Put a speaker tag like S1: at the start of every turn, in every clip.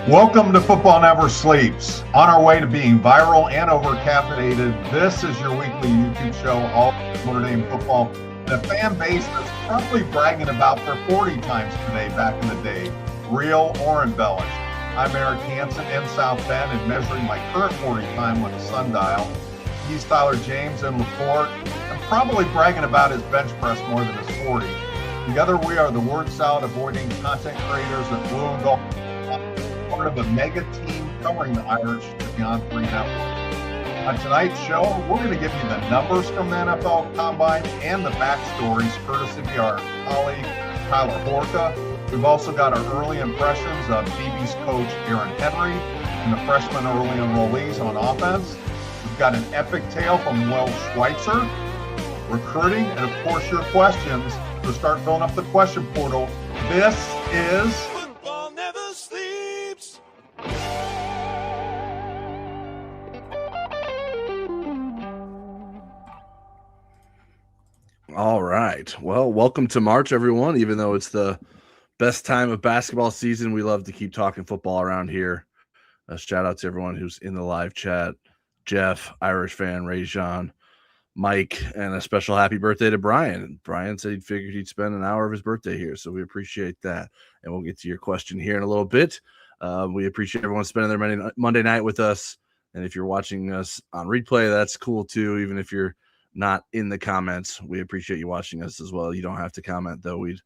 S1: Welcome to Football Never Sleeps. On our way to being viral and overcaffeinated, this is your weekly YouTube show, all Notre Dame football. And a fan base that's probably bragging about their 40 times today back in the day, real or embellished. I'm Eric Hansen in South Bend and measuring my current 40 time with a sundial. He's Tyler James in LaPorte and probably bragging about his bench press more than his 40. Together we are the word salad avoiding content creators at Blue and Gold, part of a mega team covering the Irish at Beyond 3 Network. On tonight's show, we're going to give you the numbers from the NFL Combine and the backstories, courtesy of our colleague Tyler Horka. We've also got our early impressions of DB's coach Aaron Henry and the freshman early enrollees on offense. We've got an epic tale from Will Schweitzer, recruiting, and of course your questions. So start filling up the question portal. This is
S2: Football Never Sleeps.
S3: All right. Well, welcome to March, everyone. Even though it's the best time of basketball season, we love to keep talking football around here. Shout out to everyone who's in the live chat. Jeff, Irish fan, Ray Jean, Mike, and a special happy birthday to Brian. Brian said he figured he'd spend an hour of his birthday here, so we appreciate that. And we'll get to your question here in a little bit. We appreciate everyone spending their Monday night with us. And if you're watching us on replay, that's cool too, even if you're not in the comments. We appreciate you watching us as well. You don't have to comment, though. We'd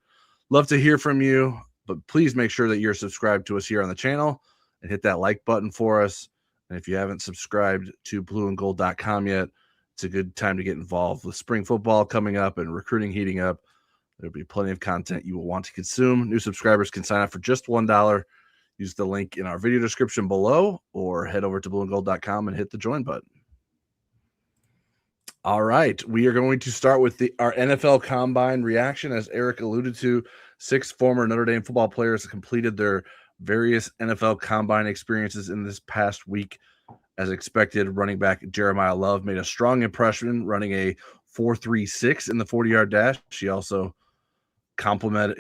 S3: love to hear from you, but please make sure that you're subscribed to us here on the channel and hit that like button for us. And if you haven't subscribed to blueandgold.com yet, it's a good time to get involved with spring football coming up and recruiting heating up. There'll be plenty of content you will want to consume. New subscribers can sign up for just $1. Use the link in our video description below or head over to blueandgold.com and hit the join button. All right, we are going to start with our NFL Combine reaction. As Eric alluded to, 6 former Notre Dame football players completed their various NFL Combine experiences in this past week. As expected, running back Jeremiyah Love made a strong impression, running a 4.36 in the 40-yard dash. He was also complimented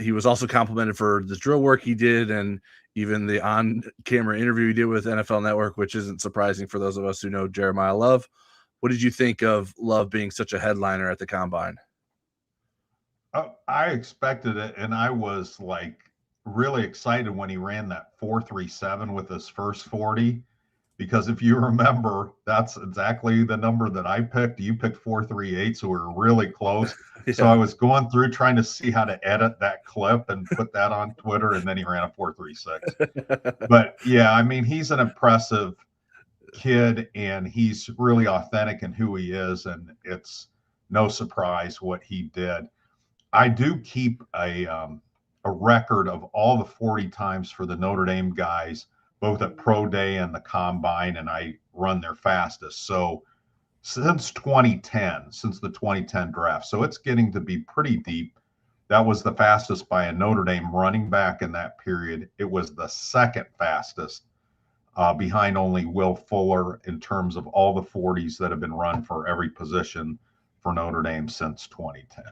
S3: for the drill work he did and even the on-camera interview he did with NFL Network, which isn't surprising for those of us who know Jeremiyah Love. What did you think of Love being such a headliner at the Combine?
S1: I expected it, and I was really excited when he ran that 4.37 with his first 40, because if you remember, that's exactly the number that I picked. You picked 4.38, so we were really close. Yeah. So I was going through trying to see how to edit that clip and put that on Twitter, and then he ran a 4.36. But yeah, I mean, he's an impressive kid, and he's really authentic in who he is, and it's no surprise what he did. I do keep a record of all the 40 times for the Notre Dame guys, both at Pro Day and the Combine, and I run their fastest. So since the 2010 draft, so it's getting to be pretty deep. That was the fastest by a Notre Dame running back in that period. It was the second fastest, behind only Will Fuller in terms of all the 40s that have been run for every position for Notre Dame since 2010.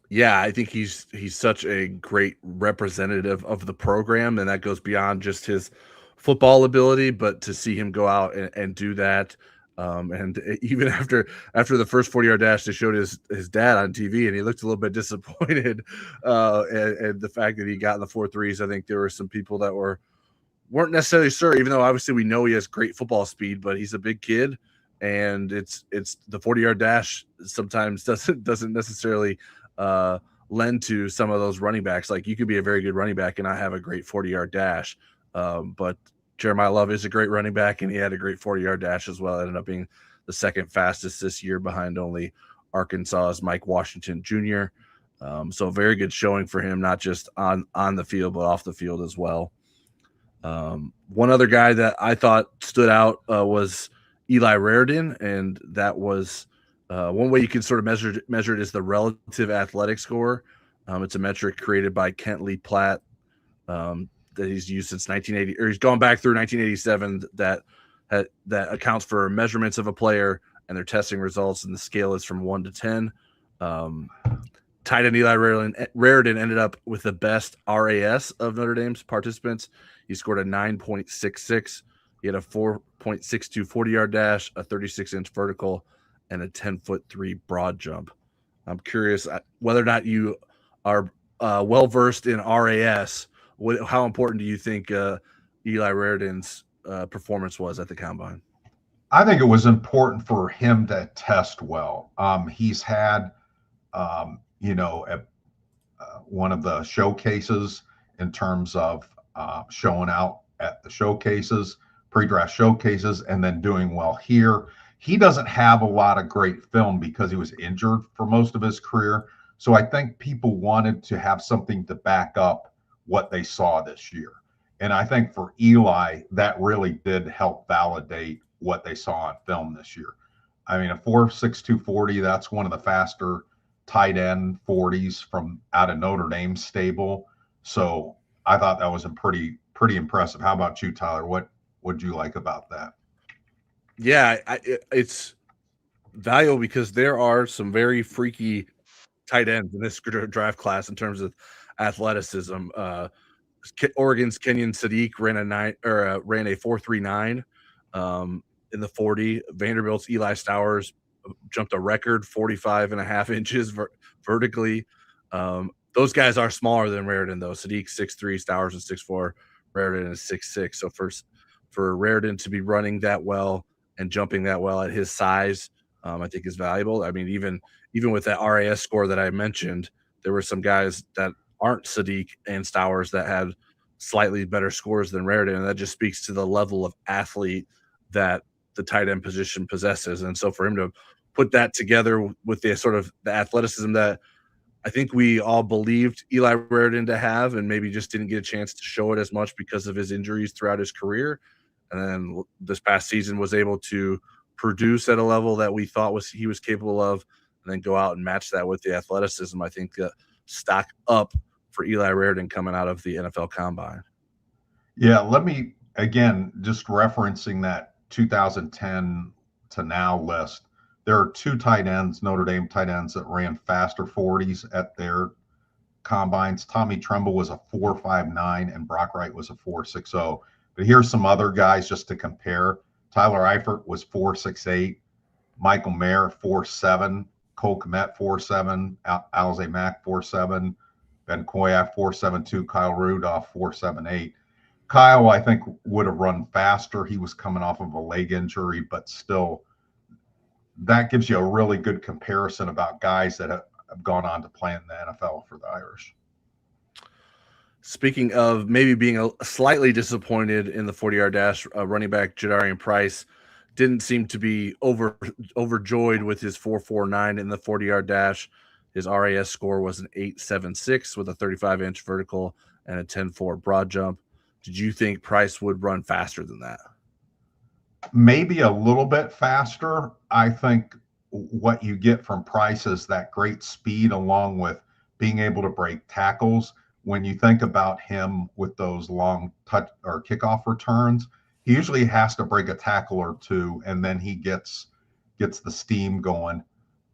S3: Yeah, I think he's such a great representative of the program, and that goes beyond just his football ability, but to see him go out and do that. And even after the first 40-yard dash, they showed his dad on TV, and he looked a little bit disappointed. And the fact that he got in the 4.3s, I think there were some people that weren't necessarily sure, even though obviously we know he has great football speed, but he's a big kid, and it's the 40-yard dash sometimes doesn't necessarily lend to some of those running backs. Like, you could be a very good running back and not have a great 40-yard dash. But Jeremiyah Love is a great running back, and he had a great 40-yard dash as well. It ended up being the second fastest this year behind only Arkansas's Mike Washington Jr. So very good showing for him, not just on the field, but off the field as well. One other guy that I thought stood out was Eli Raridon, and that was one way you can sort of measure it is the relative athletic score. It's a metric created by Kent Lee Platt that he's used since 1980, or he's gone back through 1987. That accounts for measurements of a player and their testing results, and the scale is from 1 to 10. tight end Eli Raridan ended up with the best RAS of Notre Dame's participants. He scored a 9.66. He had a 4.62 40-yard dash, a 36-inch vertical, and a 10'3" broad jump. I'm curious whether or not you are well-versed in RAS. How important do you think Eli Raridan's performance was at the Combine?
S1: I think it was important for him to test well. He's had, one of the showcases in terms of showing out at the showcases, pre-draft showcases, and then doing well here. He doesn't have a lot of great film because he was injured for most of his career. So I think people wanted to have something to back up what they saw this year. And I think for Eli, that really did help validate what they saw on film this year. I mean, a 4.62 40, that's one of the faster tight end 40s from out of Notre Dame stable. So I thought that was pretty impressive. How about you, Tyler? What would you like about that?
S3: Yeah, it's valuable because there are some very freaky tight ends in this draft class in terms of athleticism. Oregon's Kenyon Sadiq ran a 4.39 in the 40. Vanderbilt's Eli Stowers jumped a record 45.5 inches vertically. Those guys are smaller than Raridan, though. Sadiq 6'3", Stowers is 6'4", Raridan is 6'6". So for Raridan to be running that well and jumping that well at his size, I think is valuable. I mean, even with that RAS score that I mentioned, there were some guys that aren't Sadiq and Stowers that had slightly better scores than Raridan, and that just speaks to the level of athlete that the tight end position possesses. And so for him to put that together with the sort of the athleticism that I think we all believed Eli Raridan to have, and maybe just didn't get a chance to show it as much because of his injuries throughout his career, and then this past season was able to produce at a level that we thought he was capable of, and then go out and match that with the athleticism, I think stock up for Eli Raridan coming out of the NFL Combine.
S1: Yeah, let me, again, just referencing that 2010 to now list, there are two tight ends, Notre Dame tight ends, that ran faster 40s at their combines. Tommy Tremble was a 4.59 and Brock Wright was a 4.60. But here's some other guys just to compare. Tyler Eifert was 4.68, Michael Mayer 4.7, Cole Kmet 4.7, Alize Mack 4.7, Ben Koyack 4.72, Kyle Rudolph 4.78. Kyle, I think, would have run faster. He was coming off of a leg injury, but still, that gives you a really good comparison about guys that have gone on to play in the NFL for the Irish.
S3: Speaking of maybe being slightly disappointed in the 40-yard dash, running back Jadarian Price didn't seem to be overjoyed with his 4.49 in the 40-yard dash. His RAS score was an 8.76 with a 35-inch vertical and a 10.4 broad jump. Did you think Price would run faster than that?
S1: Maybe a little bit faster. I think what you get from Price is that great speed along with being able to break tackles. When you think about him with those long touch or kickoff returns, he usually has to break a tackle or two, and then he gets the steam going.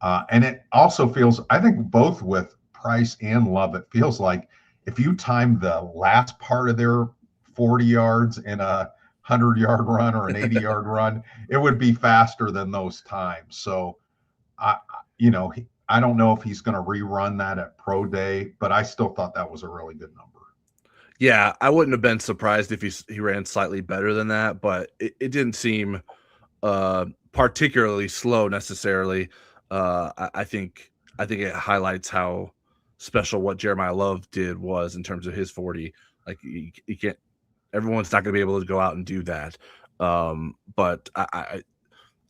S1: And it also feels, I think both with Price and Love, it feels like if you time the last part of their 40 yards in a 100-yard run or an 80-yard run, it would be faster than those times. So, I don't know if he's going to rerun that at Pro Day, but I still thought that was a really good number.
S3: Yeah, I wouldn't have been surprised if he ran slightly better than that, but it didn't seem particularly slow necessarily. I think it highlights how special what Jeremiyah Love did was in terms of his 40. Like you can't, everyone's not going to be able to go out and do that. But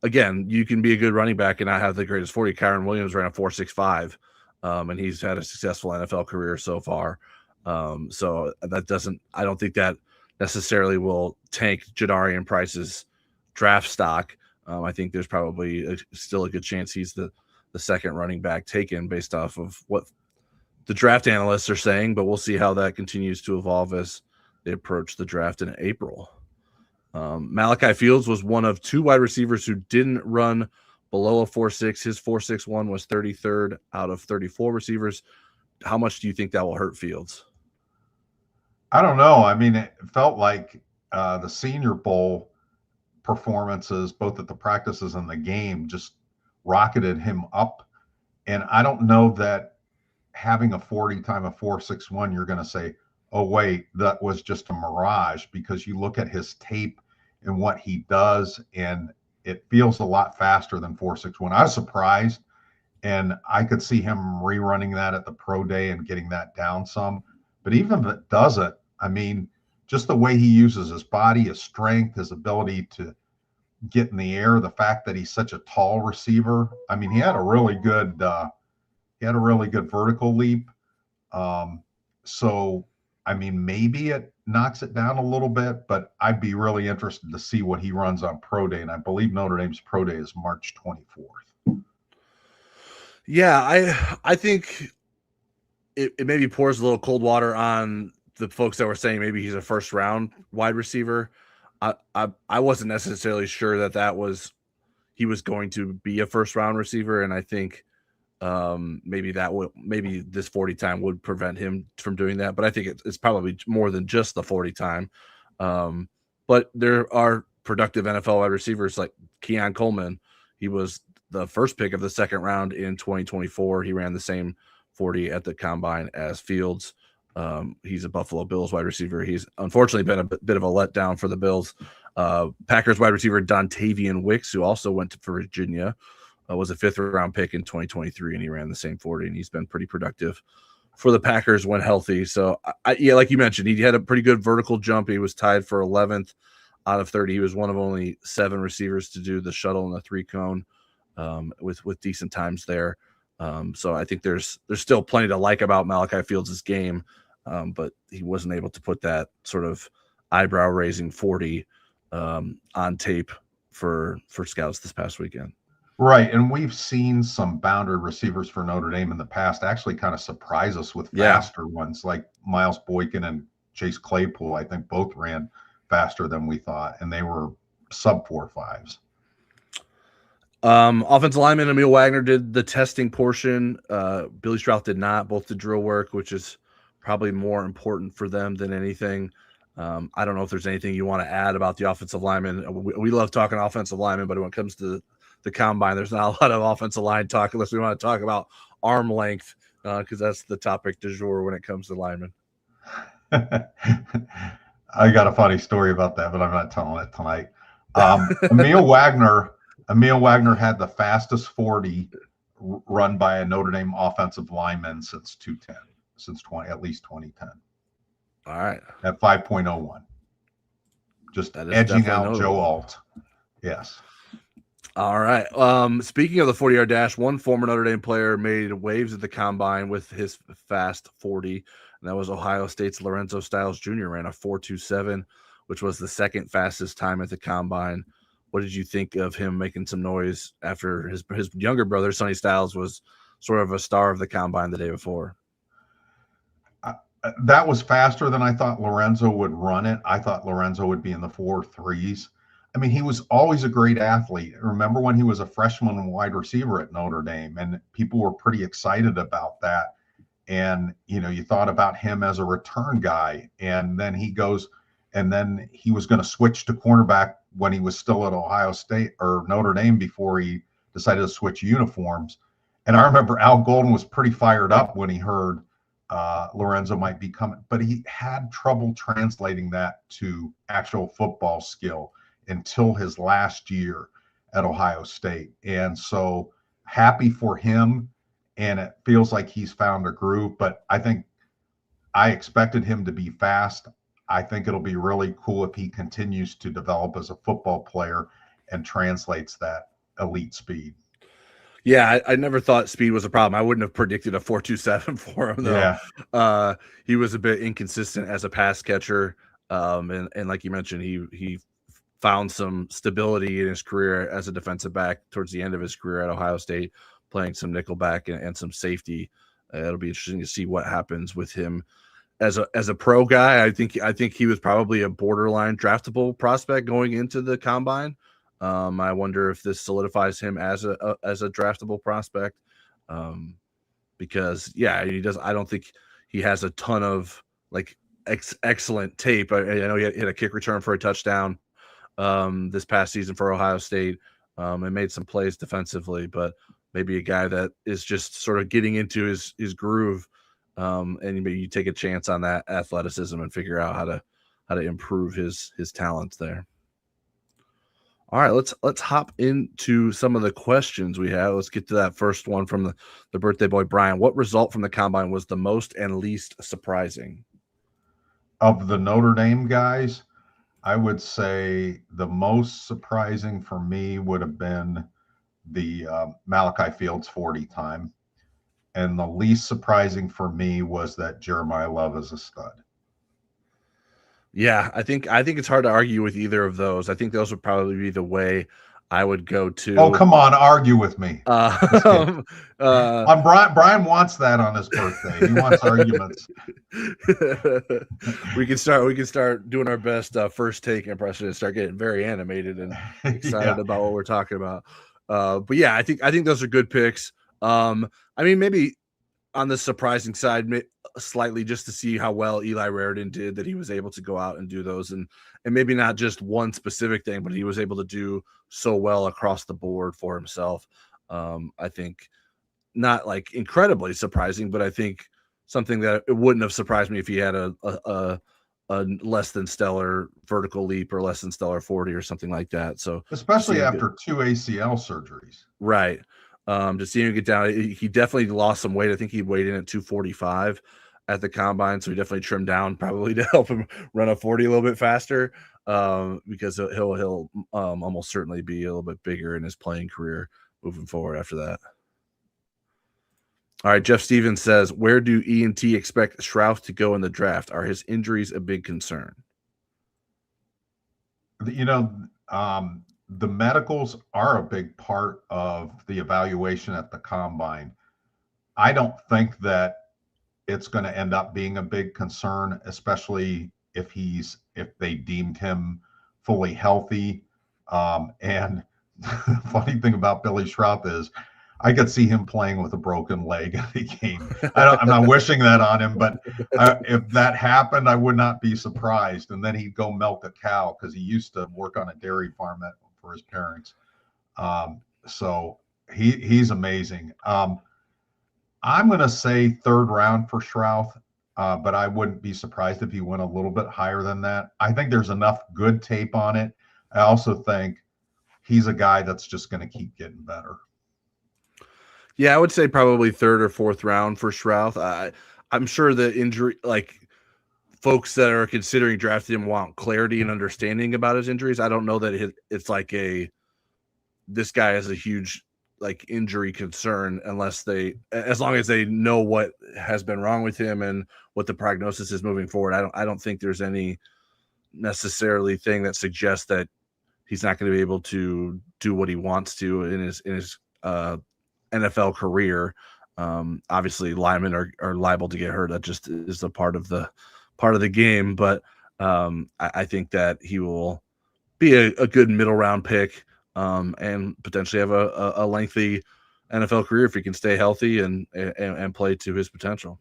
S3: again, you can be a good running back and not have the greatest 40. Kyron Williams ran a 4.65, and he's had a successful NFL career so far. So I don't think that necessarily will tank Jadarian Price's draft stock. I think there's probably still a good chance he's the second running back taken based off of what the draft analysts are saying, but we'll see how that continues to evolve as they approach the draft in April. Malachi Fields was one of two wide receivers who didn't run below a 4.6. His 4.61 was 33rd out of 34 receivers. How much do you think that will hurt Fields?
S1: I don't know. I mean, it felt like the Senior Bowl performances, both at the practices and the game, just rocketed him up. And I don't know that having a 40 time a 4.61, you're going to say, oh, wait, that was just a mirage, because you look at his tape and what he does, and it feels a lot faster than 4.61. I was surprised, and I could see him rerunning that at the pro day and getting that down some. But even if it doesn't, I mean, just the way he uses his body, his strength, his ability to get in the air, the fact that he's such a tall receiver. I mean, he had a really good vertical leap. So, I mean, maybe it knocks it down a little bit, but I'd be really interested to see what he runs on pro day. And I believe Notre Dame's pro day is March 24th.
S3: Yeah, I think it maybe pours a little cold water on the folks that were saying maybe he's a first round wide receiver. I wasn't necessarily sure that he was going to be a first round receiver, and I think maybe this 40 time would prevent him from doing that. But I think it's probably more than just the 40 time. But there are productive NFL wide receivers like Keon Coleman. He was the first pick of the second round in 2024. He ran the same 40 at the combine as Fields. He's a Buffalo Bills wide receiver. He's unfortunately been a bit of a letdown for the Bills. Packers wide receiver Dontavian Wicks, who also went to Virginia, was a 5th round pick in 2023, and he ran the same 40, and he's been pretty productive for the Packers when healthy. So, yeah, like you mentioned, he had a pretty good vertical jump. He was tied for 11th out of 30. He was one of only 7 receivers to do the shuttle and the 3-cone with decent times there. So I think there's still plenty to like about Malachi Fields' game, but he wasn't able to put that sort of eyebrow-raising 40 on tape for scouts this past weekend.
S1: Right, and we've seen some boundary receivers for Notre Dame in the past actually kind of surprise us with faster ones, like Miles Boykin and Chase Claypool. I think both ran faster than we thought, and they were sub 4.5s.
S3: Offensive lineman Emil Wagner did the testing portion. Billy Strauth did not. Both did drill work, which is probably more important for them than anything. I don't know if there's anything you want to add about the offensive lineman. We love talking offensive lineman, but when it comes to the combine, there's not a lot of offensive line talk unless we want to talk about arm length, because that's the topic du jour when it comes to linemen.
S1: I got a funny story about that, but I'm not telling it tonight. Emil Wagner had the fastest 40 run by a Notre Dame offensive lineman since 2010, at least 2010.
S3: All right.
S1: At 5.01. Just edging out notable. Joe Alt. Yes.
S3: All right. Speaking of the 40-yard dash, one former Notre Dame player made waves at the combine with his fast 40, and that was Ohio State's Lorenzo Styles Jr. ran a 4.27, which was the second fastest time at the combine. What did you think of him making some noise after his younger brother, Sonny Styles, was sort of a star of the combine the day before?
S1: That was faster than I thought Lorenzo would run it. I thought Lorenzo would be in the 4.3s. I mean, he was always a great athlete. Remember when he was a freshman and wide receiver at Notre Dame, and people were pretty excited about that. And, you thought about him as a return guy, and then he was going to switch to cornerback when he was still at Ohio State or Notre Dame before he decided to switch uniforms. And I remember Al Golden was pretty fired up when he heard Lorenzo might be coming, but he had trouble translating that to actual football skill until his last year at Ohio State. And so happy for him, and it feels like he's found a groove, but I expected him to be fast. I think it'll be really cool if he continues to develop as a football player and translates that elite speed.
S3: Yeah, I never thought speed was a problem. I wouldn't have predicted a 4.27 for him, though. Yeah. He was a bit inconsistent as a pass catcher. And like you mentioned, he found some stability in his career as a defensive back towards the end of his career at Ohio State, playing some nickelback and some safety. It'll be interesting to see what happens with him as a pro guy. I think he was probably a borderline draftable prospect going into the combine. I wonder if this solidifies him as a draftable prospect, because he does. I don't think he has a ton of like excellent tape. I know he hit a kick return for a touchdown this past season for Ohio State, and made some plays defensively, but maybe a guy that is just sort of getting into his groove, and maybe you take a chance on that athleticism and figure out how to improve his talents there. All right, let's hop into some of the questions we have. Let's get to that first one from the birthday boy, Brian. What result from the combine was the most and least surprising?
S1: Of the Notre Dame guys, I would say the most surprising for me would have been the Malachi Fields 40 time. And the least surprising for me was that Jeremiyah Love is a stud.
S3: Yeah, I think it's hard to argue with either of those. I think those would probably be the way I would go to.
S1: Oh, come on, argue with me. Brian wants that on his birthday. He wants arguments.
S3: We can start doing our best first take impression and start getting very animated and excited about what we're talking about. But yeah, I think those are good picks. I mean, maybe on the surprising side, slightly just to see how well Eli Raridan did, that he was able to go out and do those, and maybe not just one specific thing, but he was able to do so well across the board for himself. I think not like incredibly surprising, but I think something that it wouldn't have surprised me if he had a less than stellar vertical leap or less than stellar 40 or something like that. So
S1: especially after 2 ACL surgeries,
S3: right? To see him get down, he definitely lost some weight. I think he weighed in at 245 at the combine, so he definitely trimmed down probably to help him run a 40 a little bit faster, because he'll almost certainly be a little bit bigger in his playing career moving forward after that. All right, Jeff Stevens says, where do E&T expect Schrouf to go in the draft? Are his injuries a big concern?
S1: You know, the medicals are a big part of the evaluation at the combine. I don't think that it's going to end up being a big concern, especially if they deemed him fully healthy. And the funny thing about Billy Schrouf is I could see him playing with a broken leg in the game. I'm not wishing that on him, but if that happened, I would not be surprised. And then he'd go milk a cow, because he used to work on a dairy farm for his parents. So he's amazing. I'm going to say third round for Schrouf, but I wouldn't be surprised if he went a little bit higher than that. I think there's enough good tape on it. I also think he's a guy that's just going to keep getting better.
S3: Yeah, I would say probably third or fourth round for Schrouf. I'm sure the injury, like folks that are considering drafting him, want clarity and understanding about his injuries. I don't know that it's like this guy has a huge like injury concern, as long as they know what has been wrong with him and what the prognosis is moving forward. I don't think there's any necessarily thing that suggests that he's not going to be able to do what he wants to in his NFL career. Obviously linemen are liable to get hurt. That just is a part of the game. But I think that he will be a good middle round pick, and potentially have a lengthy NFL career if he can stay healthy and play to his potential.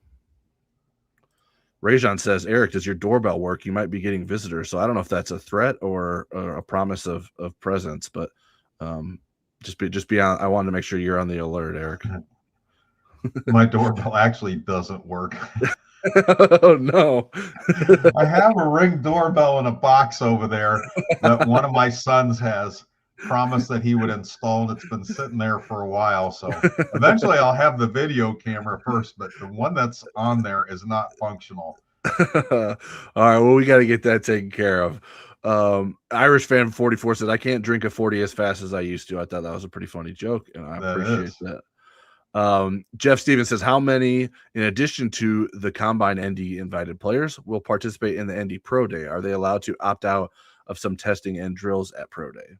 S3: Rajon says, Eric, does your doorbell work? You might be getting visitors. So I don't know if that's a threat or a promise of presence, but just be on. I wanted to make sure you're on the alert, Eric.
S1: My doorbell actually doesn't work.
S3: Oh no.
S1: I have a Ring doorbell in a box over there that one of my sons has promised that he would install, and it's been sitting there for a while. So eventually I'll have the video camera first, but the one that's on there is not functional.
S3: All right, well, we got to get that taken care of. Irish fan 44 said, I can't drink a 40 as fast as I used to. I thought that was a pretty funny joke, and I appreciate that. Jeff Stevens says, how many, in addition to the combine ND invited players, will participate in the ND Pro Day? Are they allowed to opt out of some testing and drills at Pro Day?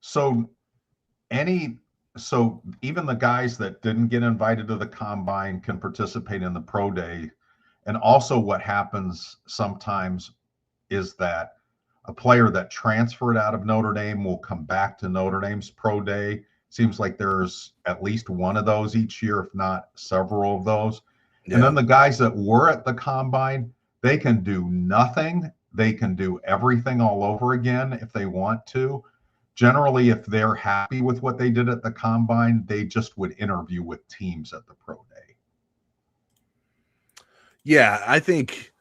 S1: So even the guys that didn't get invited to the combine can participate in the Pro Day. And also what happens sometimes is that a player that transferred out of Notre Dame will come back to Notre Dame's pro day. Seems like there's at least one of those each year, if not several of those.
S3: Yeah.
S1: And then the guys that were at the combine, they can do nothing. They can do everything all over again if they want to. Generally, if they're happy with what they did at the combine, they just would interview with teams at the pro day.
S3: Yeah, I think,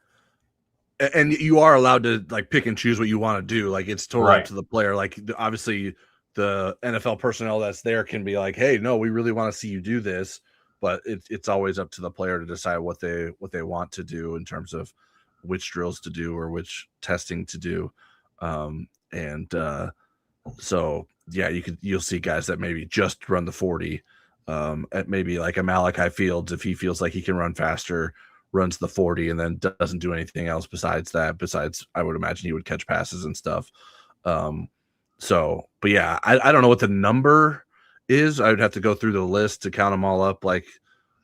S3: and you are allowed to like pick and choose what you want to do. Like it's totally up to the player. Like obviously the NFL personnel that's there can be like, hey, no, we really want to see you do this. But it's always up to the player to decide what they want to do in terms of which drills to do or which testing to do. So yeah, you'll see guys that maybe just run the 40 at maybe like a Malachi Fields, if he feels like he can run faster, runs the 40 and then doesn't do anything else besides that. Besides, I would imagine he would catch passes and stuff. But yeah, I don't know what the number is. I would have to go through the list to count them all up, like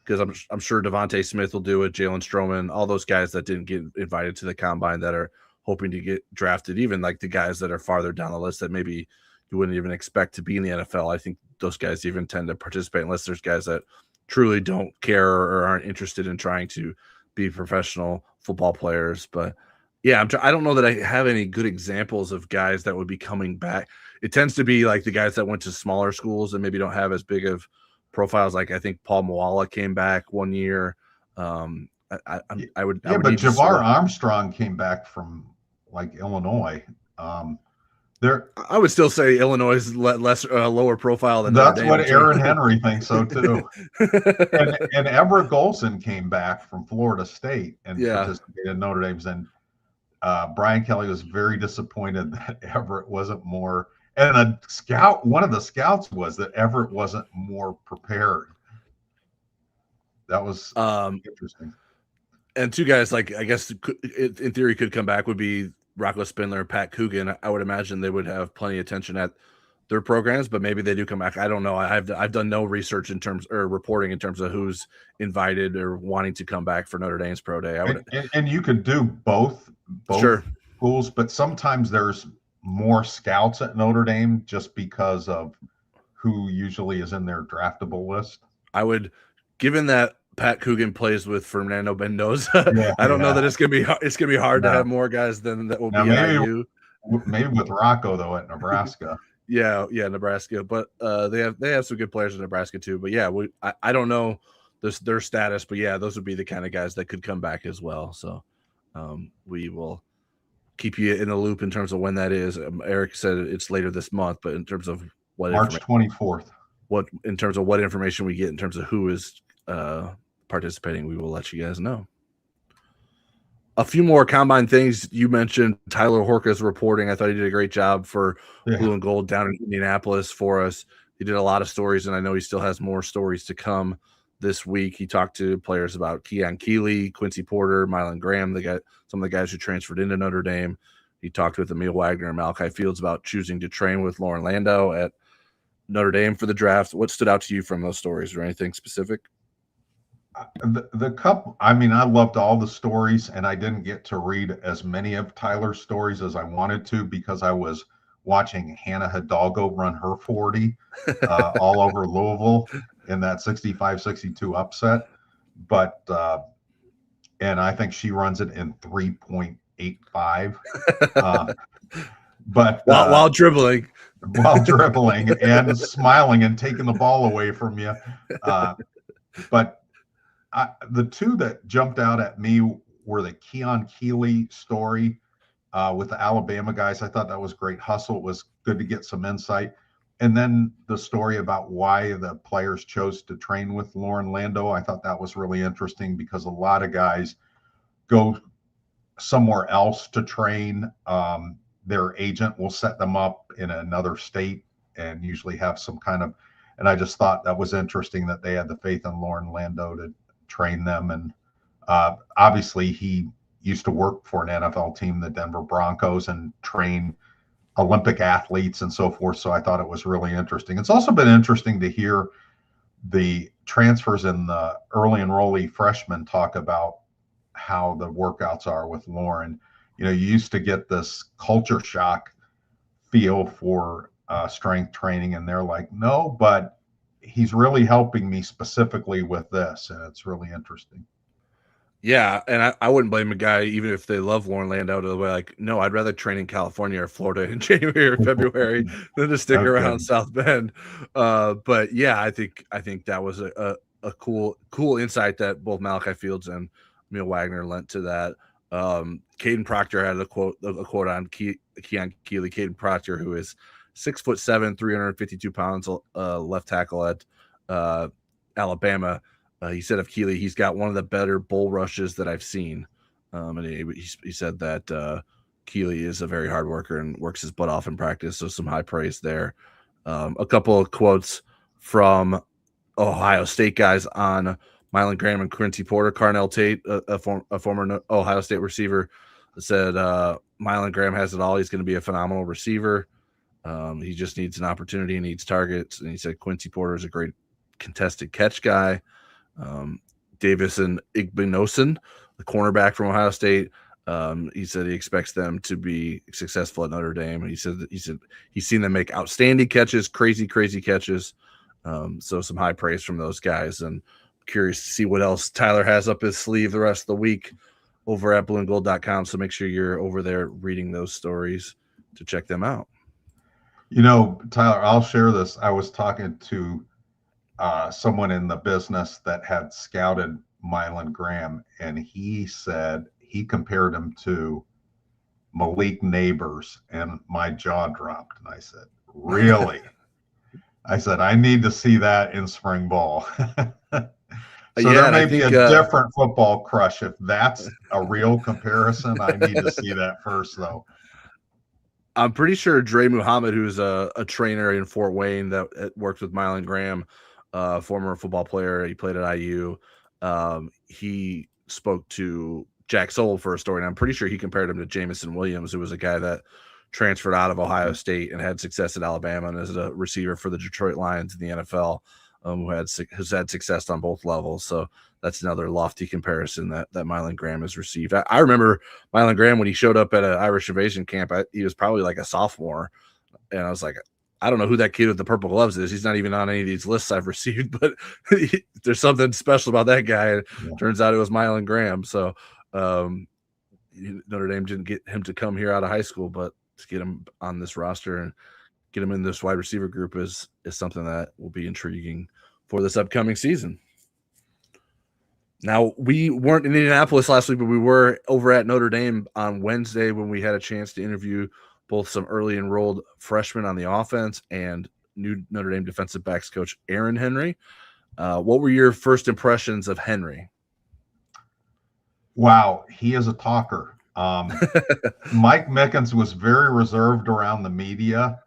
S3: because I'm sure Devontae Smith will do it, Jalen Stroman, all those guys that didn't get invited to the combine that are hoping to get drafted, even like the guys that are farther down the list that maybe you wouldn't even expect to be in the NFL. I think those guys even tend to participate unless there's guys that truly don't care or aren't interested in trying to be professional football players. But yeah, I don't know that I have any good examples of guys that would be coming back. It tends to be like the guys that went to smaller schools and maybe don't have as big of profiles. Like I think Paul Moala came back one year. I would.
S1: Yeah, but Javar Armstrong came back from like Illinois.
S3: I would still say Illinois is lower profile than
S1: that's what Aaron Henry thinks so too. and Everett Golson came back from Florida State and participated in Notre Dame's. And Brian Kelly was very disappointed that Everett wasn't more. And one of the scouts was that Everett wasn't more prepared. That was interesting.
S3: And two guys like I guess in theory could come back would be Rocco Spindler and Pat Coogan. I would imagine they would have plenty of attention at their programs, but maybe they do come back. I don't know. I've done no research in terms or reporting in terms of who's invited or wanting to come back for Notre Dame's pro day.
S1: And you could do both schools, but sometimes there's more scouts at Notre Dame just because of who usually is in their draftable list.
S3: I would, given that Pat Coogan plays with Fernando Mendoza, I don't know that it's gonna be hard to have more guys than that will be at IU.
S1: Maybe with Rocco though at Nebraska.
S3: yeah, Nebraska, but they have some good players in Nebraska too. But yeah, I don't know their status, but yeah, those would be the kind of guys that could come back as well. So we will keep you in the loop in terms of when that is. Eric said it's later this month, but in terms of what
S1: March 24th,
S3: in terms of what information we get in terms of who is participating, we will let you guys know. A few more combine things. You mentioned Tyler Horka's reporting. I thought he did a great job for Blue and Gold down in Indianapolis for us. He did a lot of stories, and I know he still has more stories to come this week. He talked to players about Keon Keeley, Quincy Porter, Mylan Graham, some of the guys who transferred into Notre Dame. He talked with Emil Wagner and Malachi Fields about choosing to train with Lauren Lando at Notre Dame for the draft. What stood out to you from those stories, or anything specific?
S1: The couple, I mean, I loved all the stories, and I didn't get to read as many of Tyler's stories as I wanted to because I was watching Hannah Hidalgo run her 40 all over Louisville in that 65-62 upset. But and I think she runs it in 3.85. But
S3: while dribbling
S1: and smiling and taking the ball away from you. But the two that jumped out at me were the Keon Keeley story with the Alabama guys. I thought that was great hustle. It was good to get some insight. And then the story about why the players chose to train with Lauren Lando. I thought that was really interesting because a lot of guys go somewhere else to train. Their agent will set them up in another state and usually have some kind of, and I just thought that was interesting that they had the faith in Lauren Lando to train them. And obviously he used to work for an NFL team, the Denver Broncos, and train Olympic athletes and so forth. So I thought it was really interesting. It's also been interesting to hear the transfers in the early enrollee freshmen talk about how the workouts are with Lauren. you used to get this culture shock feel for strength training, and they're like, no, but he's really helping me specifically with this, and it's really interesting.
S3: Yeah, and I wouldn't blame a guy even if they love Lauren Landau to be like, no, I'd rather train in California or Florida in January or February than to stick
S1: Okay.
S3: around South Bend. But yeah, I think that was a cool insight that both Malachi Fields and Emil Wagner lent to that. Caden Proctor had a quote on Keon Keeley. Caden Proctor, who is 6'7", 352 pounds, left tackle at Alabama. He said of Keeley, he's got one of the better bull rushes that I've seen. And he said that Keeley is a very hard worker and works his butt off in practice. So some high praise there. A couple of quotes from Ohio State guys on Mylan Graham and Quincy Porter. Carnell Tate, a former Ohio State receiver, said Mylan Graham has it all. He's going to be a phenomenal receiver. He just needs an opportunity and needs targets. And he said Quincy Porter is a great contested catch guy. Davison Igbinosun, the cornerback from Ohio State, he said he expects them to be successful at Notre Dame. He said he's seen them make outstanding catches, crazy catches. So some high praise from those guys, and curious to see what else Tyler has up his sleeve the rest of the week over at blueandgold.com. So make sure you're over there reading those stories to check them out.
S1: Tyler, I'll share this. I was talking to someone in the business that had scouted Mylan Graham, and he said he compared him to Malik Neighbors, and my jaw dropped. And I said, really? I said, I need to see that in spring ball. So there may be a different football crush. If that's a real comparison, I need to see that first, though.
S3: I'm pretty sure Dre Muhammad, who's a trainer in Fort Wayne that worked with Mylan Graham, former football player, he played at IU. He spoke to Jack Soul for a story, and I'm pretty sure he compared him to Jamison Williams, who was a guy that transferred out of Ohio State and had success at Alabama and is a receiver for the Detroit Lions in the NFL, who has had success on both levels. So that's another lofty comparison that Mylan Graham has received. I remember Mylan Graham when he showed up at an Irish Invasion camp. He was probably like a sophomore, and I was like, I don't know who that kid with the purple gloves is. He's not even on any of these lists I've received, but there's something special about that guy. Yeah. Turns out it was Mylan Graham. So Notre Dame didn't get him to come here out of high school, but to get him on this roster and get him in this wide receiver group is something that will be intriguing for this upcoming season. Now, we weren't in Indianapolis last week, but we were over at Notre Dame on Wednesday when we had a chance to interview both some early enrolled freshmen on the offense and new Notre Dame defensive backs coach Aaron Henry. What were your first impressions of Henry?
S1: Wow, he is a talker. Mike Mickens was very reserved around the media.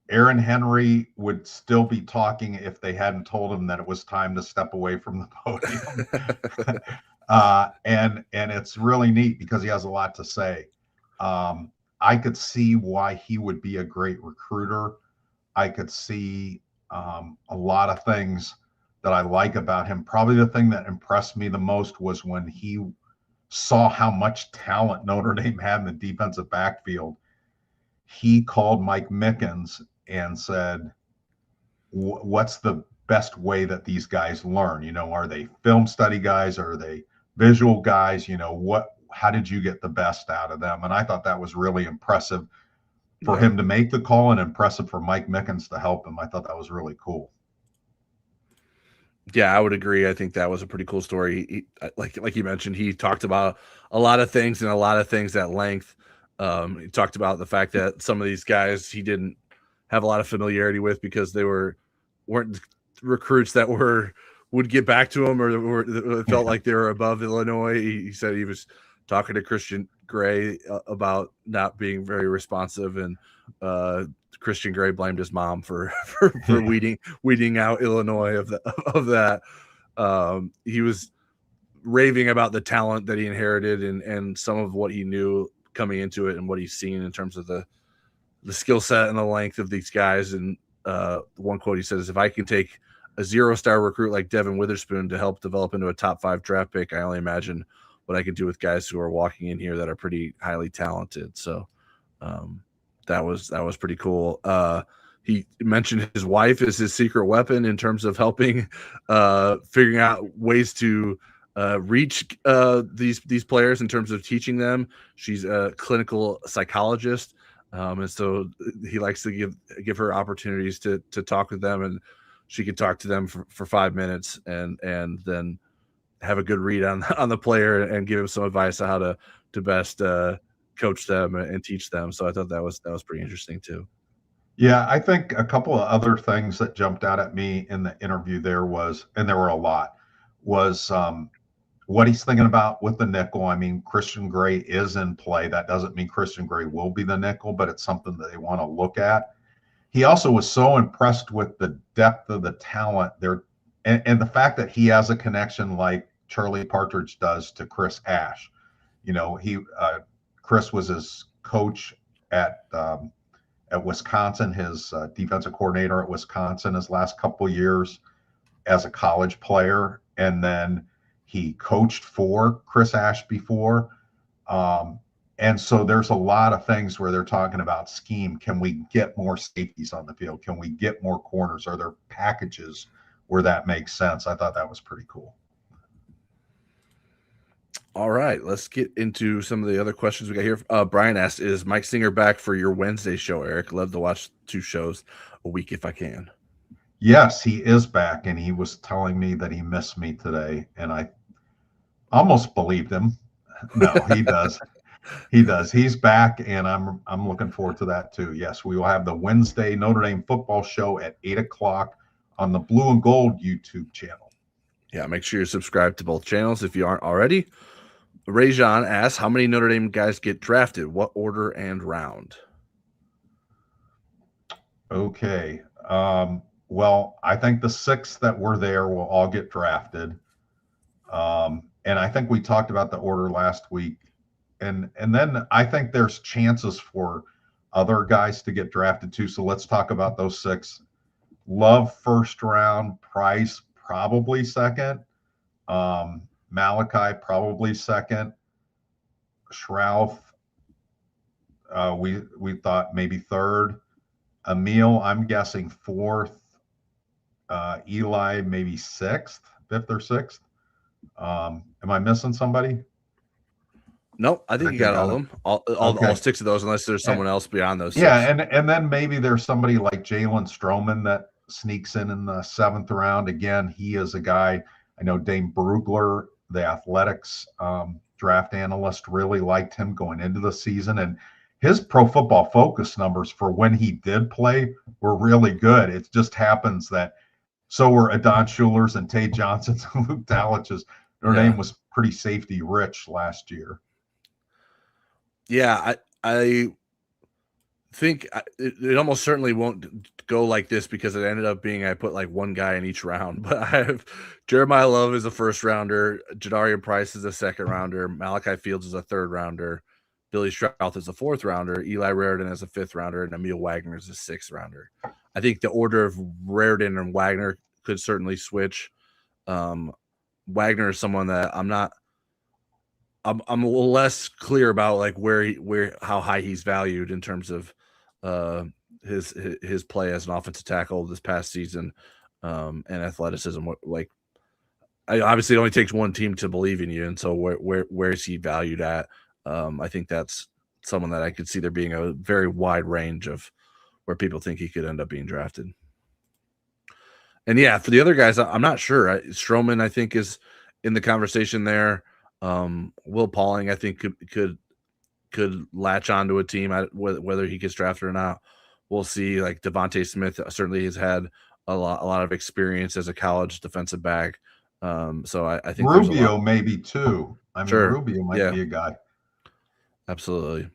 S1: Aaron Henry would still be talking if they hadn't told him that it was time to step away from the podium. And it's really neat because he has a lot to say. I could see why he would be a great recruiter. I could see a lot of things that I like about him. Probably the thing that impressed me the most was when he saw how much talent Notre Dame had in the defensive backfield. He called Mike Mickens and said, what's the best way that these guys learn? Are they film study guys? Are they visual guys? How did you get the best out of them? And I thought that was really impressive for him to make the call and impressive for Mike Mickens to help him. I thought that was really cool.
S3: Yeah, I would agree. I think that was a pretty cool story. Like you mentioned, he talked about a lot of things and a lot of things at length. He talked about the fact that some of these guys he didn't have a lot of familiarity with because they weren't recruits that would get back to him or felt like they were above Illinois. He said he was talking to Christian Gray about not being very responsive, and Christian Gray blamed his mom for weeding out Illinois of that. He was raving about the talent that he inherited and some of what he knew coming into it and what he's seen in terms of the skill set and the length of these guys. And one quote he says, if I can take a 0-star recruit like Devin Witherspoon to help develop into a top 5 draft pick, I only imagine what I can do with guys who are walking in here that are pretty highly talented. So that was pretty cool. He mentioned his wife is his secret weapon in terms of helping figuring out ways to reach these players in terms of teaching them. She's a clinical psychologist, and so he likes to give her opportunities to talk with them, and she could talk to them for 5 minutes and then have a good read on the player and give him some advice on how to best coach them and teach them. So I thought that was pretty interesting too.
S1: Yeah, I think a couple of other things that jumped out at me in the interview there was, and there were a lot, was what he's thinking about with the nickel. I mean, Christian Gray is in play. That doesn't mean Christian Gray will be the nickel, but it's something that they want to look at. He also was so impressed with the depth of the talent there, and the fact that he has a connection like Charlie Partridge does to Chris Ash. You know, Chris was his coach at Wisconsin, his defensive coordinator at Wisconsin his last couple of years as a college player. And then he coached for Chris Ash before. And so there's a lot of things where they're talking about scheme. Can we get more safeties on the field? Can we get more corners? Are there packages where that makes sense? I thought that was pretty cool.
S3: All right, let's get into some of the other questions we got here. Brian asked, is Mike Singer back for your Wednesday show, Eric? Love to watch 2 shows a week if I can.
S1: Yes, he is back, and he was telling me that he missed me today, and I almost believed him. No, he does. He does. He's back, and I'm looking forward to that too. Yes, we will have the Wednesday Notre Dame football show at 8 o'clock on the Blue and Gold YouTube channel.
S3: Yeah, make sure you're subscribed to both channels if you aren't already. Rajan asks, how many Notre Dame guys get drafted? What order and round?
S1: Okay. Well, I think the 6 that were there will all get drafted. And I think we talked about the order last week. And then I think there's chances for other guys to get drafted too. So let's talk about those 6. Love first round, Price probably second. Malachi probably second. Schrouth, we thought maybe third. Emil, I'm guessing fourth. Eli, maybe fifth or sixth. Am I missing somebody?
S3: No, I think you got all of them. All 6 of those, unless there's someone else beyond those 6.
S1: Yeah, and then maybe there's somebody like Jalen Stroman that sneaks in the 7th round. Again, he is a guy. I know Dane Brugler, the athletics draft analyst, really liked him going into the season, and his Pro Football Focus numbers for when he did play were really good. It just happens that so were Adon Schuler's and Tay Johnson's and Luke Dalich's. Their name was pretty safety rich last year.
S3: Yeah, I think it almost certainly won't go like this because it ended up being I put like one guy in each round. But I have Jeremiyah Love is a first rounder, Jadarian Price is a second rounder, Malachi Fields is a third rounder, Billy Strouth is a fourth rounder, Eli Raridan is a fifth rounder, and Emil Wagner is a sixth rounder. I think the order of Raridan and Wagner could certainly switch. Wagner is someone that I'm a little less clear about, like how high he's valued in terms of his play as an offensive tackle this past season and athleticism. Like, obviously, it only takes one team to believe in you, and so where is he valued at? I think that's someone that I could see there being a very wide range of where people think he could end up being drafted. And yeah, for the other guys, I'm not sure. Stroman, I think, is in the conversation there. Will Pauling, I think, could latch onto a team, whether he gets drafted or not. We'll see. Like Devontae Smith certainly has had a lot of experience as a college defensive back. So I think
S1: Rubio maybe too. I mean,
S3: sure.
S1: Rubio might be a guy.
S3: Absolutely.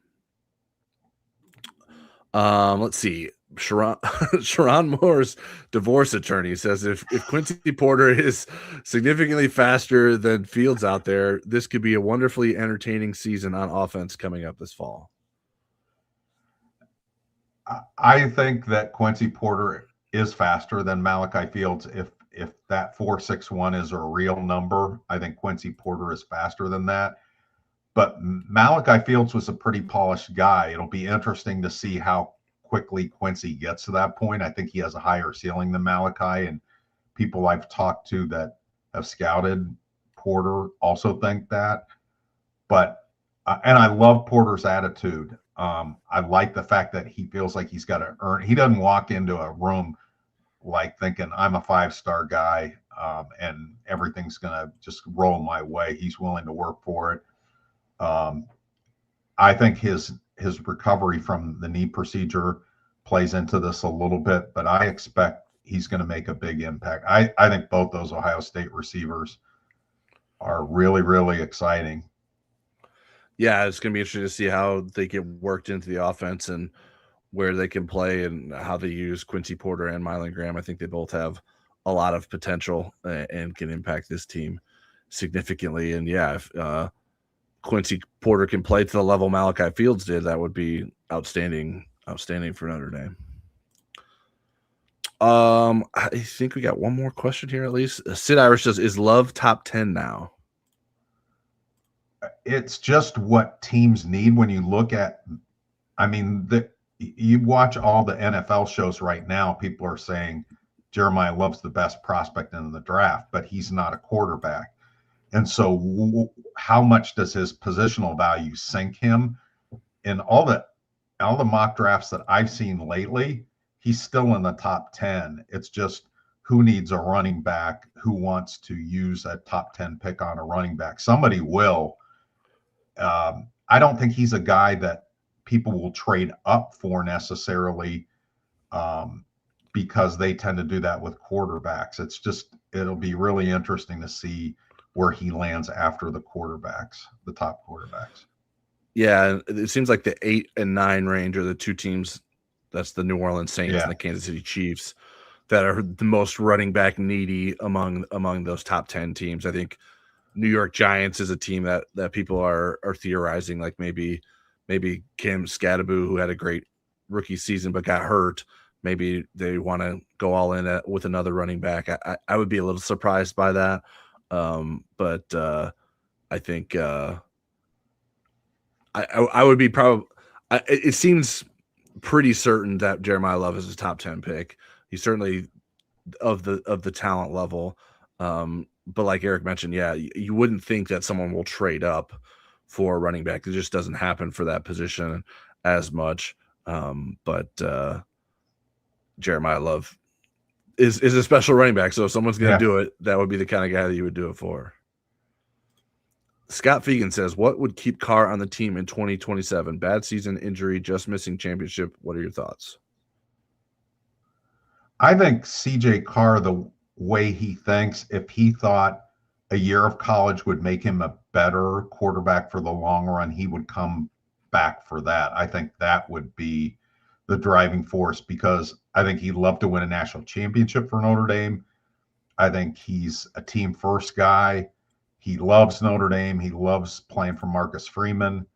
S3: Let's see. Sharon Moore's divorce attorney says if Quincy Porter is significantly faster than Fields out there, this could be a wonderfully entertaining season on offense coming up this fall.
S1: I think that Quincy Porter is faster than Malachi Fields. If that 4.61 is a real number, I think Quincy Porter is faster than that. But Malachi Fields was a pretty polished guy. It'll be interesting to see how quickly Quincy gets to that point. I think he has a higher ceiling than Malachi, and people I've talked to that have scouted Porter also think that. But and I love Porter's attitude. I like the fact that he feels like he's got to earn. He doesn't walk into a room like thinking I'm a 5-star guy and everything's gonna just roll my way. He's willing to work for it. I think his recovery from the knee procedure plays into this a little bit, but I expect he's going to make a big impact. I think both those Ohio State receivers are really, really exciting.
S3: Yeah, it's going to be interesting to see how they get worked into the offense and where they can play and how they use Quincy Porter and Mylan Graham. I think they both have a lot of potential and can impact this team significantly. And yeah, if Quincy Porter can play to the level Malachi Fields did, that would be outstanding for Notre Dame. I think we got one more question here at least. Sid Irish says, is Love top 10 now?
S1: It's just what teams need when you look at, I mean, you watch all the NFL shows right now, people are saying Jeremiyah Love's the best prospect in the draft, but he's not a quarterback. And so how much does his positional value sink him? In all the mock drafts that I've seen lately, he's still in the top 10. It's just who needs a running back, who wants to use a top 10 pick on a running back. Somebody will. I don't think he's a guy that people will trade up for necessarily because they tend to do that with quarterbacks. It'll be really interesting to see where he lands after the top quarterbacks.
S3: Yeah, it seems like the 8 and 9 range are the two teams. That's the New Orleans Saints and the Kansas City Chiefs that are the most running back needy among those top 10 teams. I think New York Giants is a team that people are theorizing, like maybe Kim Scadaboo, who had a great rookie season but got hurt. Maybe they want to go all in with another running back. I would be a little surprised by that. But I think I would be probably. It seems pretty certain that Jeremiyah Love is a top 10 pick. He's certainly of the talent level. But like Eric mentioned, yeah, you wouldn't think that someone will trade up for a running back. It just doesn't happen for that position as much. But Jeremiyah Love is a special running back. So if someone's going to do it, that would be the kind of guy that you would do it for. Scott Fegan says, what would keep Carr on the team in 2027? Bad season, injury, just missing championship. What are your thoughts?
S1: I think CJ Carr, the way he thinks, if he thought a year of college would make him a better quarterback for the long run, he would come back for that. I think that would be the driving force because I think he'd love to win a national championship for Notre Dame. I think he's a team first guy. He loves Notre Dame. He loves playing for Marcus Freeman,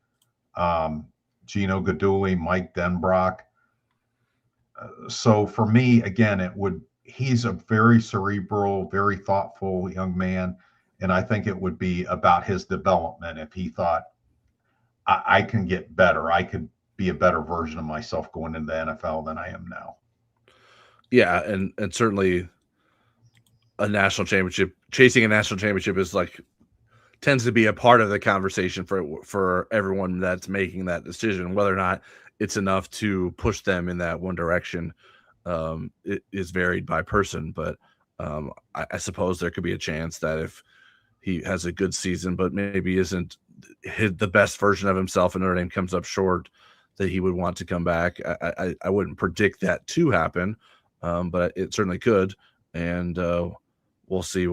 S1: Gino Guidugli, Mike Denbrock. So for me, again, he's a very cerebral, very thoughtful young man. And I think it would be about his development. If he thought I can get better, I could be a better version of myself going into the NFL than I am now.
S3: Yeah. And certainly a national championship, chasing a national championship is tends to be a part of the conversation for everyone that's making that decision. Whether or not it's enough to push them in that one direction it is varied by person. But I suppose there could be a chance that if he has a good season, but maybe isn't the best version of himself and Notre Dame comes up short, that he would want to come back. I wouldn't predict that to happen, but it certainly could. And we'll see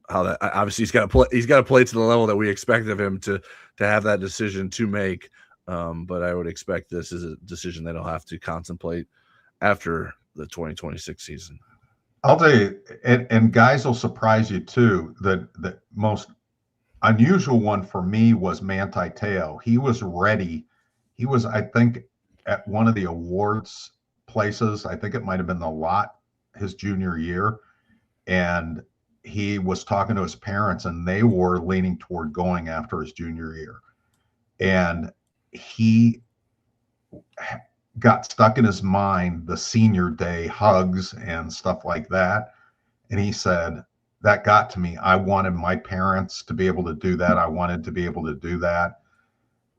S3: how that. Obviously, he's got to play to the level that we expect of him to have that decision to make. But I would expect this is a decision that he'll have to contemplate after the 2026 season.
S1: I'll tell you, and guys will surprise you too. The most unusual one for me was Manti Te'o. He was ready. He was, I think, at one of the awards places. I think it might have been the Lot his junior year. And he was talking to his parents, and they were leaning toward going after his junior year. And he got stuck in his mind the senior day hugs and stuff like that. And he said, that got to me. I wanted my parents to be able to do that. I wanted to be able to do that.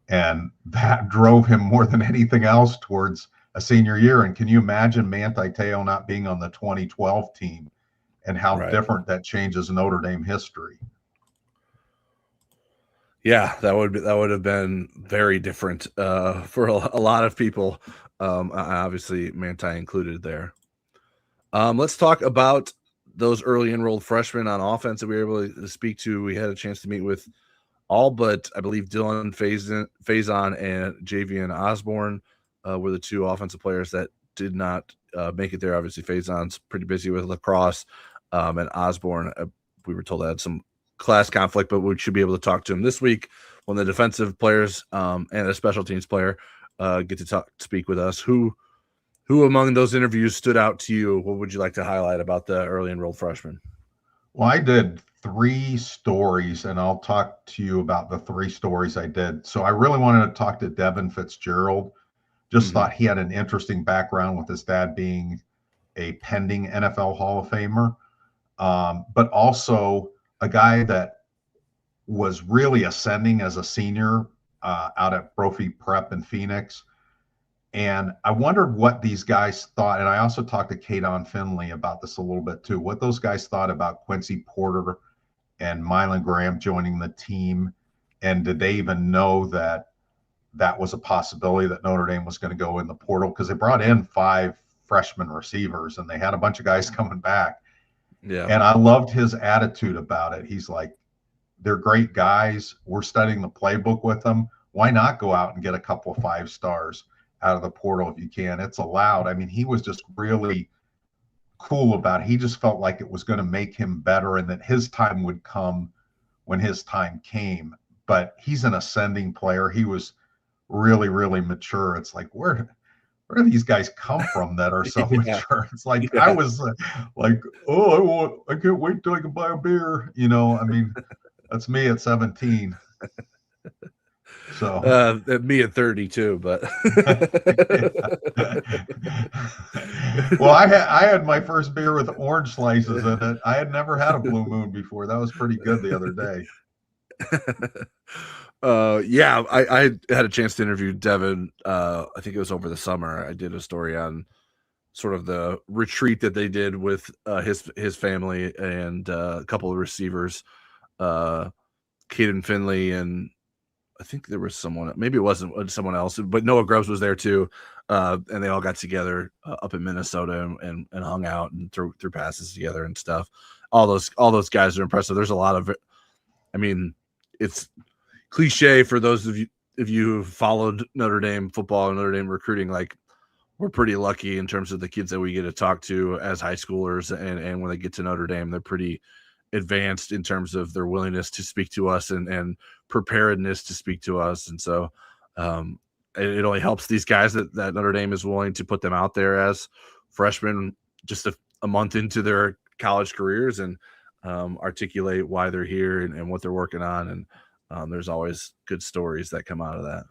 S1: And that drove him more than anything else towards a senior year. And can you imagine Manti Te'o not being on the 2012 team and how different that changes Notre Dame history?
S3: Yeah, that would have been very different for a lot of people. Obviously, Manti included there. Let's talk about those early enrolled freshmen on offense that we were able to speak to. We had a chance to meet with all but, I believe, Dylan Faison and Javian Osborne were the two offensive players that did not make it there. Obviously, Faison's pretty busy with lacrosse, and Osborne, we were told, had some class conflict, but we should be able to talk to him this week when the defensive players and a special teams player get to speak with us. Who among those interviews stood out to you? What would you like to highlight about the early enrolled freshmen?
S1: Well, I did 3 stories, and I'll talk to you about the 3 stories I did. So I really wanted to talk to Devin Fitzgerald. Just thought he had an interesting background with his dad being a pending NFL Hall of Famer, but also a guy that was really ascending as a senior out at Brophy Prep in Phoenix. And I wondered what these guys thought. And I also talked to Kadon Finley about this a little bit too, what those guys thought about Quincy Porter and Mylan Graham joining the team. And did they even know that that was a possibility that Notre Dame was going to go in the portal? Because they brought in 5 freshman receivers and they had a bunch of guys coming back.
S3: Yeah.
S1: And I loved his attitude about it. He's like, they're great guys. We're studying the playbook with them. Why not go out and get a couple of 5 stars out of the portal if you can? It's allowed. I mean, he was just really cool about it. He just felt like it was going to make him better and that his time would come when his time came. But he's an ascending player. He was really, really mature. It's like, where do these guys come from that are so mature? It's like, I was like, oh, I can't wait till I can buy a beer. You know, I mean, that's me at 17. So
S3: me at 32, but
S1: well, I had my first beer with orange slices in it. I had never had a Blue Moon before. That was pretty good the other day.
S3: Yeah, I had a chance to interview Devin. I think it was over the summer. I did a story on sort of the retreat that they did with his family and a couple of receivers, Caden Finley, and I think there was someone, maybe it wasn't someone else, but Noah Grubbs was there too. And they all got together up in Minnesota and hung out and threw passes together and stuff. All those guys are impressive. There's a lot of it. I mean, it's cliche for those of you, if you have followed Notre Dame football and Notre Dame recruiting, like, we're pretty lucky in terms of the kids that we get to talk to as high schoolers. And when they get to Notre Dame, they're pretty advanced in terms of their willingness to speak to us and preparedness to speak to us. And so it only helps these guys that Notre Dame is willing to put them out there as freshmen just a month into their college careers and articulate why they're here and what they're working on. And there's always good stories that come out of that.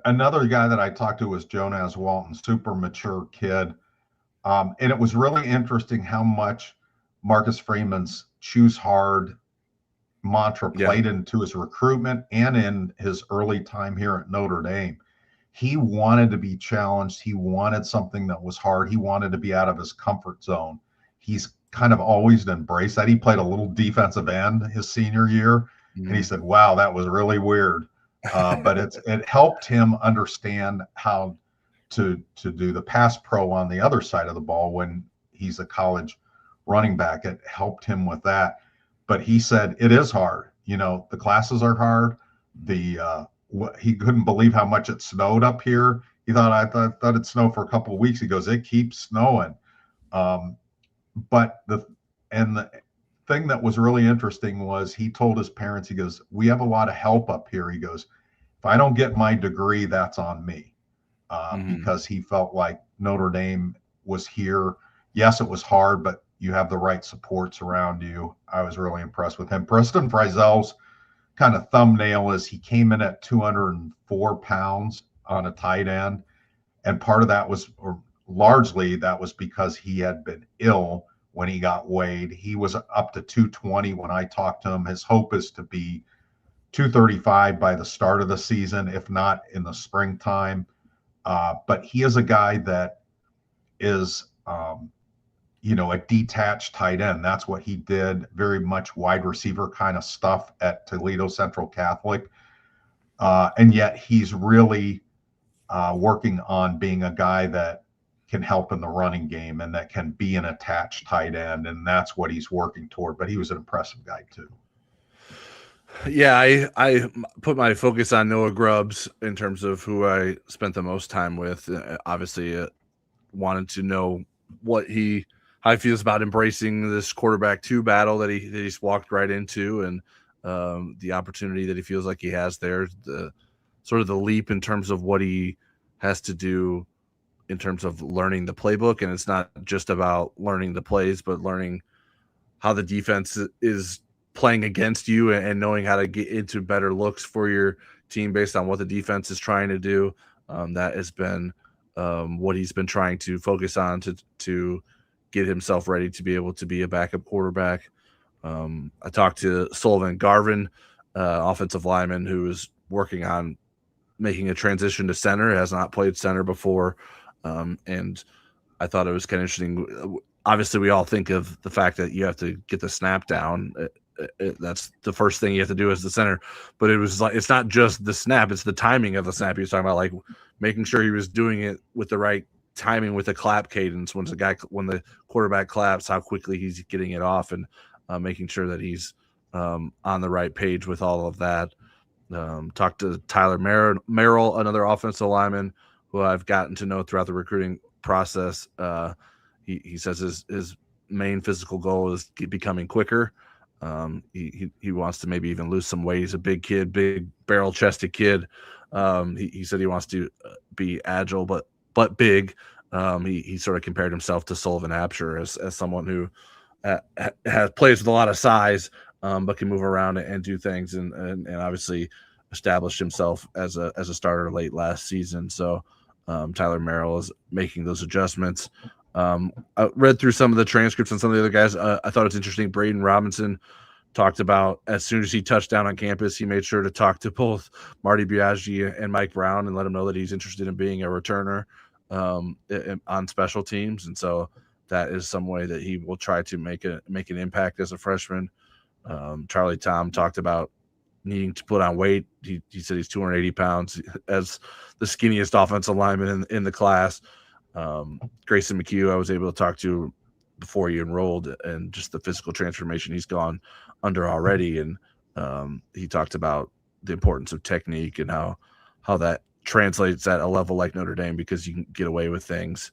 S1: Another guy that I talked to was Jonas Walton, super mature kid. And it was really interesting how much Marcus Freeman's choose hard mantra played into his recruitment and in his early time here at Notre Dame. He wanted to be challenged. He wanted something that was hard. He wanted to be out of his comfort zone. He's kind of always embraced that. He played a little defensive end his senior year, and he said, wow, that was really weird. But it helped him understand how to do the pass pro on the other side of the ball when he's a college running back. It helped him with that. But he said it is hard. You know, the classes are hard. He couldn't believe how much it snowed up here. He thought I thought it'd snow for a couple of weeks. He goes, it keeps snowing. But the thing that was really interesting was he told his parents, he goes, we have a lot of help up here. He goes, if I don't get my degree, that's on me. Because he felt like Notre Dame was here. Yes, it was hard, but you have the right supports around you. I was really impressed with him. Preston Frizel's kind of thumbnail is he came in at 204 pounds on a tight end. And part of that was, or largely that was because he had been ill when he got weighed. He was up to 220 when I talked to him. His hope is to be 235 by the start of the season, if not in the springtime. But he is a guy that is, a detached tight end. That's what he did, very much wide receiver kind of stuff at Toledo Central Catholic. And yet he's really working on being a guy that can help in the running game and that can be an attached tight end. And that's what he's working toward. But he was an impressive guy too.
S3: Yeah, I put my focus on Noah Grubbs in terms of who I spent the most time with. Obviously, wanted to know how he feels about embracing this quarterback 2 battle that he's walked right into, and the opportunity that he feels like he has there, the sort of the leap in terms of what he has to do in terms of learning the playbook. And it's not just about learning the plays, but learning how the defense is playing against you and knowing how to get into better looks for your team based on what the defense is trying to do. That has been what he's been trying to focus on to get himself ready to be able to be a backup quarterback. I talked to Sullivan Garvin, offensive lineman, who is working on making a transition to center, has not played center before. And I thought it was kind of interesting. Obviously, we all think of the fact that you have to get the snap down. That's the first thing you have to do as the center. But it was like, it's not just the snap, it's the timing of the snap. He was talking about like making sure he was doing it with the right timing with the clap cadence. When the quarterback claps, how quickly he's getting it off, and making sure that he's on the right page with all of that. Talked to Tyler Merrill, another offensive lineman who I've gotten to know throughout the recruiting process. He says his main physical goal is becoming quicker. He wants to maybe even lose some weight. He's a big kid, big barrel-chested kid. He said he wants to be agile but big. He sort of compared himself to Sullivan Absher as someone who plays with a lot of size, but can move around and do things, and obviously established himself as a starter late last season. So Tyler Merrill is making those adjustments. I read through some of the transcripts and some of the other guys. I thought it's interesting. Braden Robinson talked about as soon as he touched down on campus, he made sure to talk to both Marty Biaggi and Mike Brown and let him know that he's interested in being a returner on special teams. And so that is some way that he will try to make an impact as a freshman. Charlie Tom talked about needing to put on weight. He said he's 280 pounds as the skinniest offensive lineman in the class. Grayson McHugh, I was able to talk to before he enrolled, and just the physical transformation he's gone under already. And he talked about the importance of technique and how that translates at a level like Notre Dame, because you can get away with things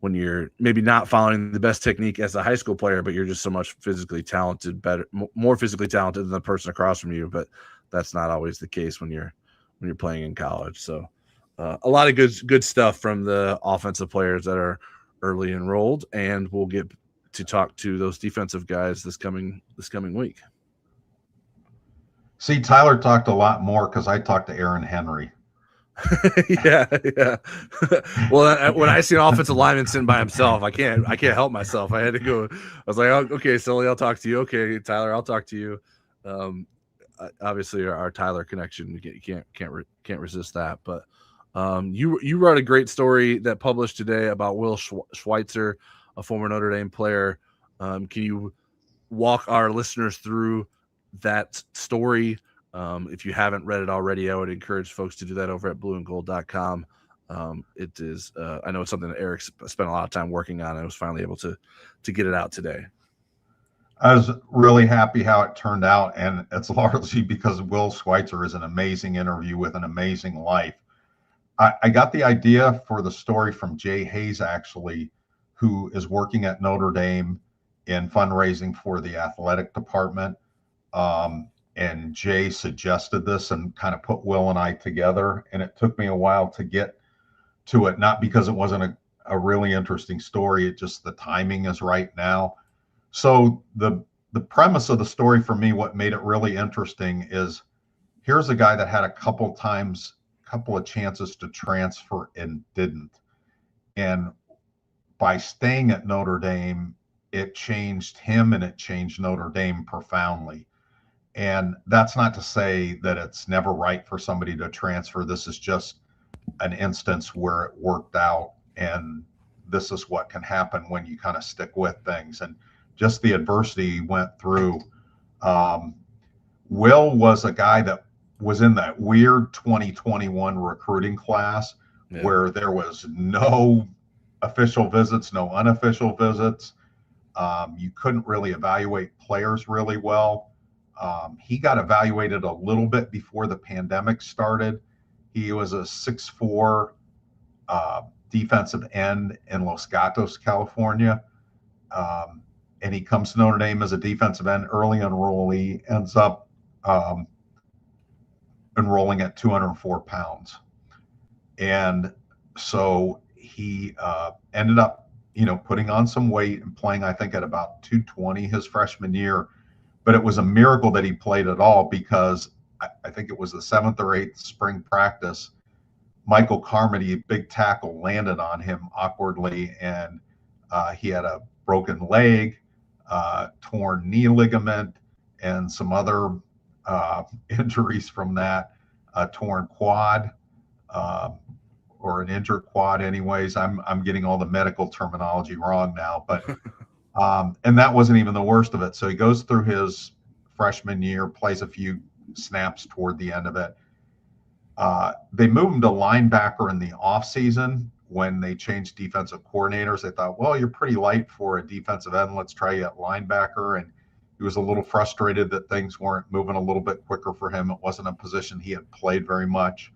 S3: when you're maybe not following the best technique as a high school player, but you're just so much physically talented, more physically talented than the person across from you. But that's not always the case when you're playing in college. So a lot of good stuff from the offensive players that are early enrolled, and we'll get to talk to those defensive guys this coming week.
S1: See, Tyler talked a lot more because I talked to Aaron Henry.
S3: yeah. Well, when I see an offensive lineman sitting by himself, I can't help myself. I had to go. I was like, oh, okay, Sully, I'll talk to you. Okay, Tyler, I'll talk to you. Obviously, our Tyler connection, you can't resist that. But you wrote a great story that published today about Will Schweitzer, a former Notre Dame player. Can you walk our listeners through that story? If you haven't read it already, I would encourage folks to do that over at blueandgold.com. It is, I know it's something that Eric spent a lot of time working on, and I was finally able to get it out today.
S1: I was really happy how it turned out, and it's largely because Will Schweitzer is an amazing interview with an amazing life. I got the idea for the story from Jay Hayes, actually, who is working at Notre Dame in fundraising for the athletic department. And Jay suggested this and kind of put Will and I together. And it took me a while to get to it, not because it wasn't a really interesting story. It just, the timing is right now. So the the premise of the story for me, what made it really interesting is here's a guy that had a couple of chances to transfer and didn't. And by staying at Notre Dame, it changed him and it changed Notre Dame profoundly. And that's not to say that it's never right for somebody to transfer. This is just an instance where it worked out. And this is what can happen when you kind of stick with things. And just the adversity he went through. Will was a guy that was in that weird 2021 recruiting class where there was no official visits, no unofficial visits. You couldn't really evaluate players really well. He got evaluated a little bit before the pandemic started. He was a 6'4" defensive end in Los Gatos, California. And he comes to Notre Dame as a defensive end, early enrollee, ends up enrolling at 204 pounds. And so he ended up, putting on some weight and playing, I think, at about 220 his freshman year. But it was a miracle that he played at all because I think it was the 7th or 8th spring practice. Michael Carmody, big tackle, landed on him awkwardly, and he had a broken leg, torn knee ligament, and some other injuries from that, a torn quad, or an injured quad anyways. I'm getting all the medical terminology wrong now, but and that wasn't even the worst of it. So he goes through his freshman year, plays a few snaps toward the end of it. They moved him to linebacker in the offseason when they changed defensive coordinators. They thought, well, you're pretty light for a defensive end. Let's try you at linebacker. And he was a little frustrated that things weren't moving a little bit quicker for him. It wasn't a position he had played very much.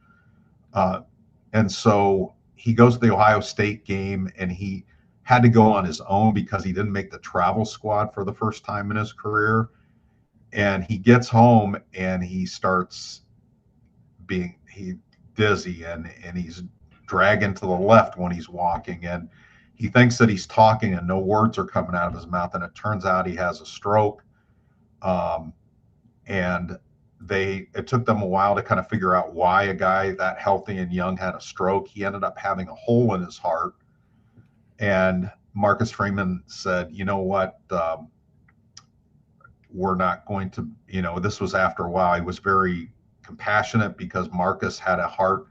S1: And so he goes to the Ohio State game, and he had to go on his own because he didn't make the travel squad for the first time in his career. And he gets home and he starts being dizzy and he's dragging to the left when he's walking, and he thinks that he's talking and no words are coming out of his mouth, and it turns out he has a stroke. And it took them a while to kind of figure out why a guy that healthy and young had a stroke. He ended up having a hole in his heart, and Marcus Freeman said, you know what, we're not going to, this was after a while. He was very compassionate because Marcus had a heart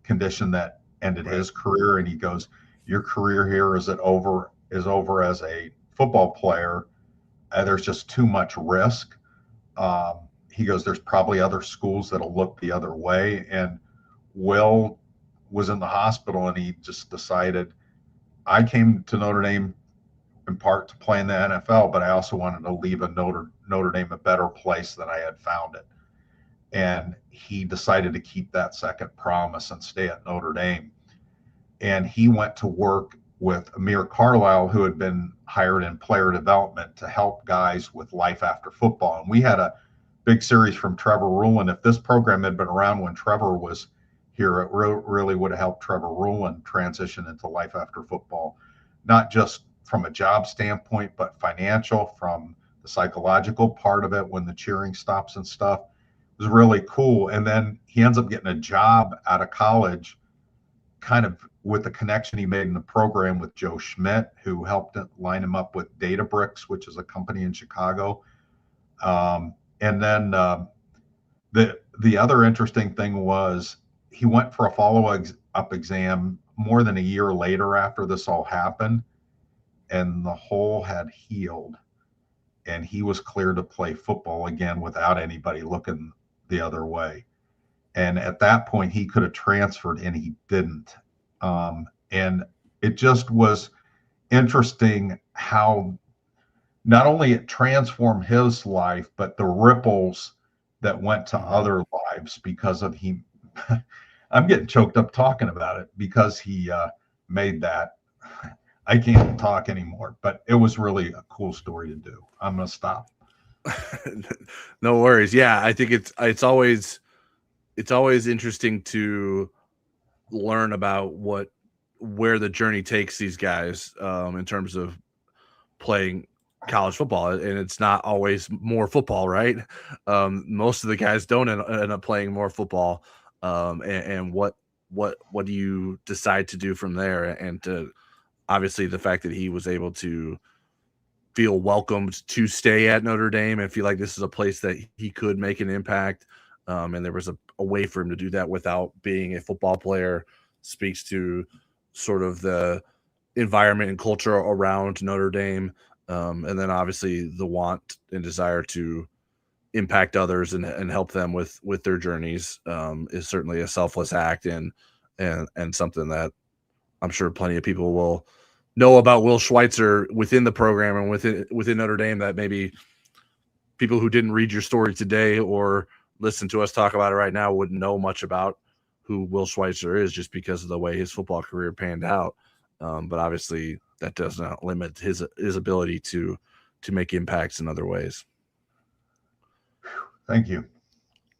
S1: condition that ended his career. And he goes, your career here is over as a football player. There's just too much risk. He goes, there's probably other schools that'll look the other way. And Will was in the hospital, and he just decided, I came to Notre Dame in part to play in the NFL, but I also wanted to leave Notre Dame a better place than I had found it. And he decided to keep that second promise and stay at Notre Dame. And he went to work with Amir Carlisle, who had been hired in player development to help guys with life after football. And we had a big series from Trevor Ruland. If this program had been around when Trevor was here, it really would have helped Trevor Ruland transition into life after football, not just from a job standpoint, but financial, from the psychological part of it when the cheering stops and stuff. It was really cool. And then he ends up getting a job out of college, kind of with the connection he made in the program with Joe Schmidt, who helped line him up with Databricks, which is a company in Chicago. And then the other interesting thing was he went for a follow-up exam more than a year later after this all happened, and the hole had healed, and he was cleared to play football again without anybody looking the other way. And at that point, he could have transferred, and he didn't. And it just was interesting how not only it transformed his life, but the ripples that went to other lives because of him. I'm getting choked up talking about it because he made that. I can't talk anymore, but it was really a cool story to do. I'm going to stop.
S3: No worries. Yeah, I think it's always interesting to learn about where the journey takes these guys in terms of playing college football, and it's not always more football, right? Most of the guys don't end up playing more football. And what do you decide to do from there? And to obviously the fact that he was able to feel welcomed to stay at Notre Dame and feel like this is a place that he could make an impact. And there was a way for him to do that without being a football player speaks to sort of the environment and culture around Notre Dame. And then obviously the want and desire to impact others and help them with their journeys is certainly a selfless act and something that I'm sure plenty of people will know about Will Schweitzer within the program and within Notre Dame that maybe people who didn't read your story today or listen to us talk about it right now wouldn't know much about who Will Schweitzer is just because of the way his football career panned out. But obviously that does not limit his ability to make impacts in other ways.
S1: Thank you.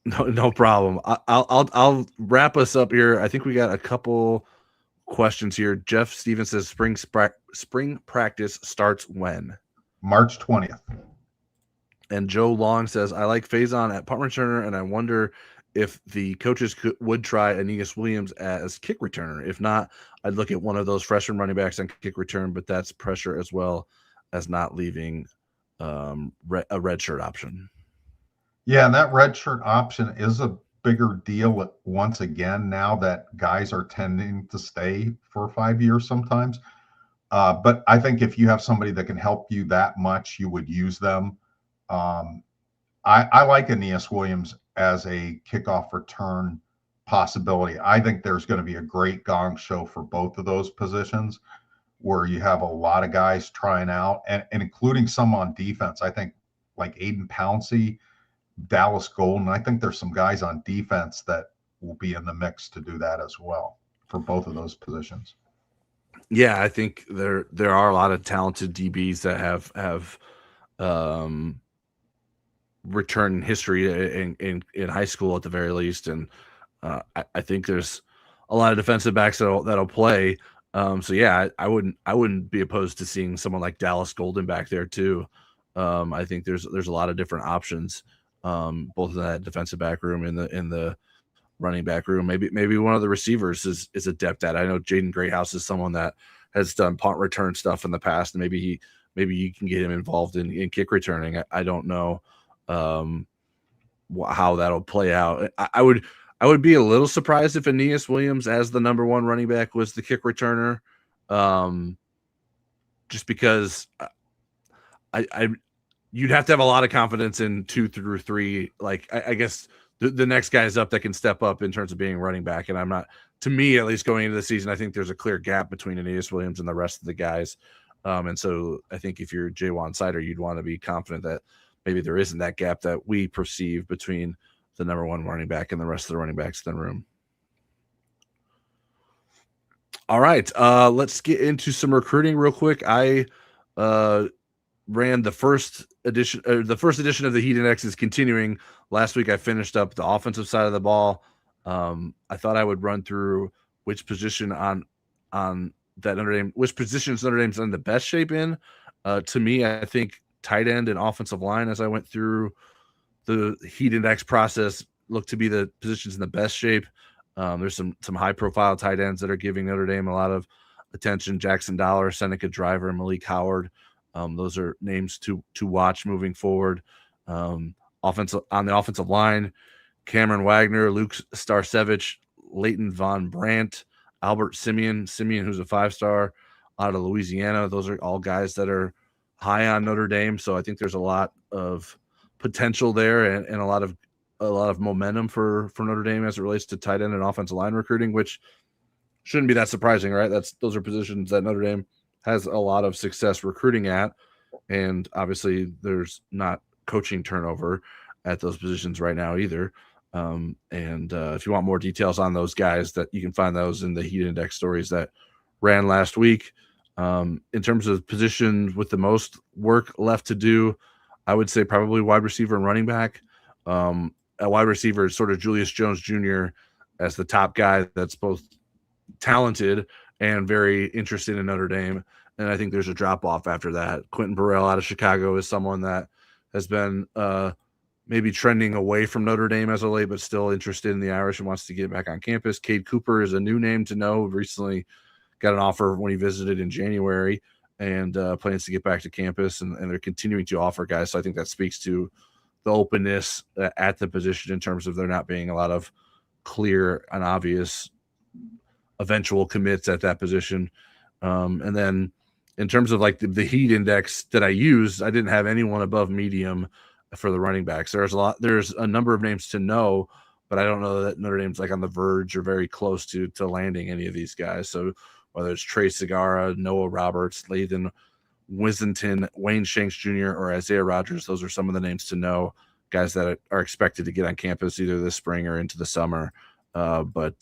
S3: No problem. I'll wrap us up here. I think we got a couple questions here. Jeff Stevens says spring practice starts when?
S1: March 20th.
S3: And Joe Long says, I like Faison at punt returner, and I wonder if the coaches would try Aeneas Williams as kick returner. If not, I'd look at one of those freshman running backs on kick return, but that's pressure as well as not leaving a red shirt option.
S1: Yeah, and that red shirt option is a bigger deal once again now that guys are tending to stay for 5 years sometimes. But I think if you have somebody that can help you that much, you would use them. I like Aeneas Williams as a kickoff return possibility. I think there's going to be a great gong show for both of those positions where you have a lot of guys trying out and including some on defense. I think like Aiden Pouncey, Dallas Golden. I think there's some guys on defense that will be in the mix to do that as well for both of those positions.
S3: Yeah, I think there are a lot of talented DBs that have return history in high school at the very least, and I think there's a lot of defensive backs that'll play. So yeah, I wouldn't be opposed to seeing someone like Dallas Golden back there too. I think there's a lot of different options. Both in that defensive back room and in the running back room. Maybe one of the receivers is adept at. I know Jaden Greathouse is someone that has done punt return stuff in the past, and maybe you can get him involved in kick returning. I don't know how that'll play out. I would be a little surprised if Aeneas Williams as the number one running back was the kick returner, just because you'd have to have a lot of confidence in 2 through 3. Like I guess the next guys up that can step up in terms of being running back. And I'm not, to me, at least going into the season, I think there's a clear gap between Aeneas Williams and the rest of the guys. And so I think if you're Jaywan Sider, you'd want to be confident that maybe there isn't that gap that we perceive between the number one running back and the rest of the running backs in the room. All right. Let's get into some recruiting real quick. I ran the first edition of the Heat Index is continuing. Last week I finished up the offensive side of the ball. I thought I would run through which position on that Notre Dame, which positions Notre Dame's in the best shape in. To me, I think tight end and offensive line, as I went through the Heat Index process, look to be the positions in the best shape. There's some high profile tight ends that are giving Notre Dame a lot of attention. Jackson Dollar, Seneca Driver, Malik Howard. Those are names to watch moving forward. On the offensive line, Cameron Wagner, Luke Starcevich, Leighton Von Brandt, Albert Simeon, who's a 5-star out of Louisiana. Those are all guys that are high on Notre Dame. So I think there's a lot of potential there and a lot of momentum for Notre Dame as it relates to tight end and offensive line recruiting, which shouldn't be that surprising, right? Those are positions that Notre Dame has a lot of success recruiting at. And obviously there's not coaching turnover at those positions right now either. If you want more details on those guys, that you can find those in the Heat Index stories that ran last week. In terms of positions with the most work left to do, I would say probably wide receiver and running back. At wide receiver is sort of Julius Jones Jr. as the top guy that's both talented and very interested in Notre Dame. And I think there's a drop off after that. Quentin Burrell out of Chicago is someone that has been maybe trending away from Notre Dame as of late, but still interested in the Irish and wants to get back on campus. Cade Cooper is a new name to know. Recently got an offer when he visited in January and plans to get back to campus, and they're continuing to offer guys. So I think that speaks to the openness at the position in terms of there not being a lot of clear and obvious eventual commits at that position. And then in terms of like the heat index that I used, I didn't have anyone above medium for the running backs. There's a number of names to know, but I don't know that Notre Dame's like on the verge or very close to landing any of these guys. So whether it's Trey Segara, Noah Roberts, Lathan Wisenton, Wayne Shanks Jr., or Isaiah Rogers, those are some of the names to know, guys that are expected to get on campus either this spring or into the summer. But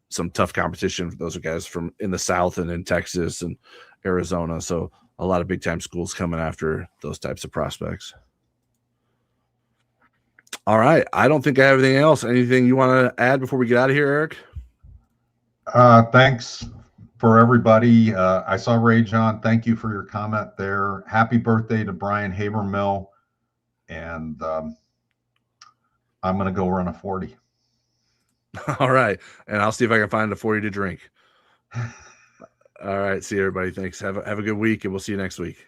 S3: some tough competition. Those are guys from in the South and in Texas and Arizona. So a lot of big time schools coming after those types of prospects. All right. I don't think I have anything else. Anything you want to add before we get out of here, Eric?
S1: Thanks for everybody. I saw Ray John. Thank you for your comment there. Happy birthday to Brian Habermill. And I'm going to go run a 40.
S3: All right. And I'll see if I can find a 40 to drink. All right. See you, everybody. Thanks. Have a good week, and we'll see you next week.